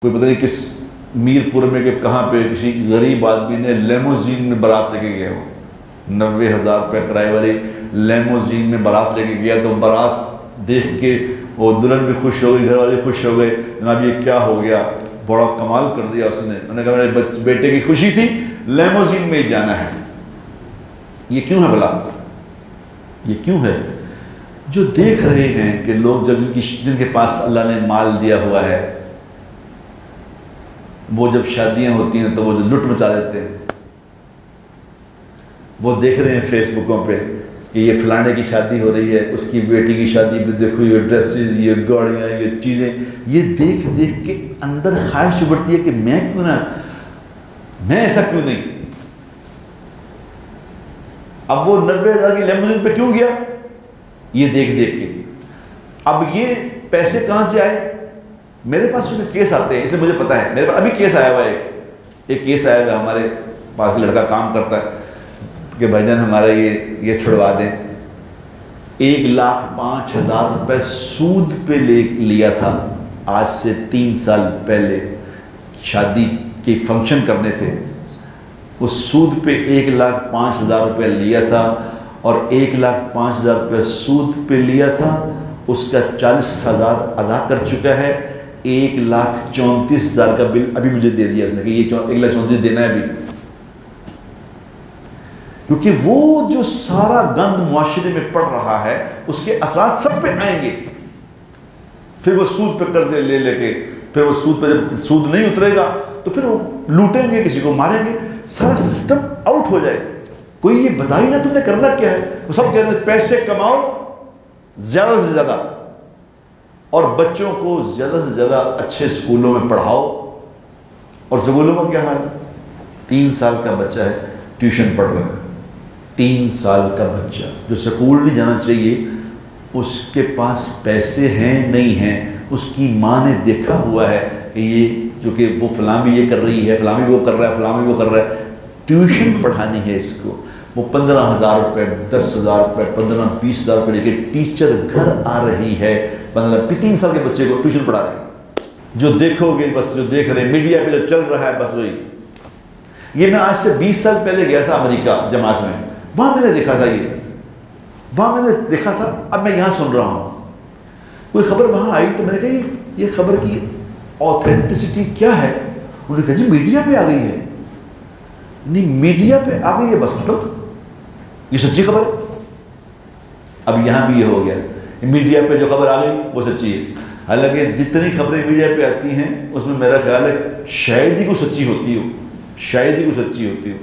کوئی پتہ نہیں کس میرپور میں کہ کہاں پہ کسی غریب آدمی نے لیموزین میں بارات لے کے گیا، وہ 90,000 روپے کرائے والی لیموزین میں بارات لے کے گیا، تو بارات دیکھ کے وہ دلہن بھی خوش ہو گئی، گھر والے خوش ہو گئے، جناب یہ کیا ہو گیا، بڑا کمال کر دیا اس نے. انہوں نے کہا میرے بیٹے کی خوشی تھی، لیموزین میں ہی جانا ہے. یہ کیوں ہے بھلا؟ یہ کیوں ہے؟ جو دیکھ رہے ہیں کہ لوگ جب جن کے پاس اللہ نے مال دیا ہوا ہے، وہ جب شادیاں ہوتی ہیں تو وہ جو لٹ مچا دیتے ہیں. وہ دیکھ رہے ہیں فیس بکوں پہ کہ یہ فلانے کی شادی ہو رہی ہے، اس کی بیٹی کی شادی پہ دیکھو یہ ڈریسز، یہ گاڑیاں، یہ چیزیں. یہ دیکھ دیکھ کے اندر خواہش ابھرتی ہے کہ میں کیوں نہ، میں ایسا کیوں نہیں. اب وہ 90,000 کی لیموزین پہ کیوں گیا؟ یہ دیکھ دیکھ کے. اب یہ پیسے کہاں سے آئے؟ میرے پاس چونکہ کیس آتے ہیں اس لیے مجھے پتہ ہے. میرے پاس ابھی کیس آیا ہوا ہے، ایک کیس آیا ہوا ہے، ہمارے پاس کا لڑکا کام کرتا ہے کہ بھائی جان ہمارا یہ چھڑوا دیں. 1,05,000 روپے سود پہ لیا تھا. آج سے 3 سال پہلے شادی کے فنکشن کرنے تھے، اس سود پہ 1,05,000 روپے لیا تھا، اور 1,05,000 روپے سود پہ لیا تھا. اس کا 40,000 ادا کر چکا ہے. 1,34,000 کا بل ابھی مجھے دے دیا اس نے کہ یہ 1,34,000 دینا ہے ابھی. کیونکہ وہ جو سارا گند معاشرے میں پڑ رہا ہے اس کے اثرات سب پہ آئیں گے. پھر وہ سود پہ قرضے لے لے کے، پھر وہ سود پہ جب سود نہیں اترے گا تو پھر وہ لوٹیں گے، کسی کو ماریں گے، سارا سسٹم آؤٹ ہو جائے. کوئی یہ بتائی نا تم نے کرنا کیا ہے. وہ سب کہہ رہے ہیں پیسے کماؤ زیادہ سے زیادہ، اور بچوں کو زیادہ سے زیادہ اچھے سکولوں میں پڑھاؤ. اور سکولوں میں کیا حال ہے؟ 3 سال کا بچہ ہے ٹیوشن پڑھ رہا ہے. 3 سال کا بچہ جو سکول نہیں جانا چاہیے، اس کے پاس پیسے ہیں نہیں ہیں. اس کی ماں نے دیکھا ہوا ہے کہ یہ جو کہ وہ فلاں بھی یہ کر رہی ہے، فلاں بھی وہ کر رہا ہے، فلاں بھی وہ کر رہا ہے. ٹیوشن پڑھانی ہے اس کو. وہ 15,000 روپے، 10,000 روپے، 15-20,000 روپے لے کے ٹیچر گھر آ رہی ہے. 3 سال کے بچے کو ٹیوشن پڑھا رہی ہے. جو دیکھو گے بس، جو دیکھ رہے ہیں میڈیا پہ جو چل رہا ہے بس وہی. یہ میں آج سے 20 سال پہلے گیا تھا امریکہ جماعت میں، وہاں میں نے دیکھا تھا وہاں میں نے دیکھا تھا. اب میں یہاں سن رہا ہوں کوئی خبر وہاں آئی تو میں نے کہا یہ خبر کی آتھینٹسٹی کیا ہے؟ انہوں نے کہا جی میڈیا پہ آ گئی ہے. نہیں، میڈیا پہ آ گئی ہے بس ختم، یہ سچی خبر ہے. اب یہاں بھی یہ ہو گیا، میڈیا پہ جو خبر آ گئی وہ سچی ہے. حالانکہ جتنی خبریں میڈیا پہ آتی ہیں اس میں میرا خیال ہے شاید ہی کو سچی ہوتی ہو، شاید ہی کو سچی ہوتی ہو.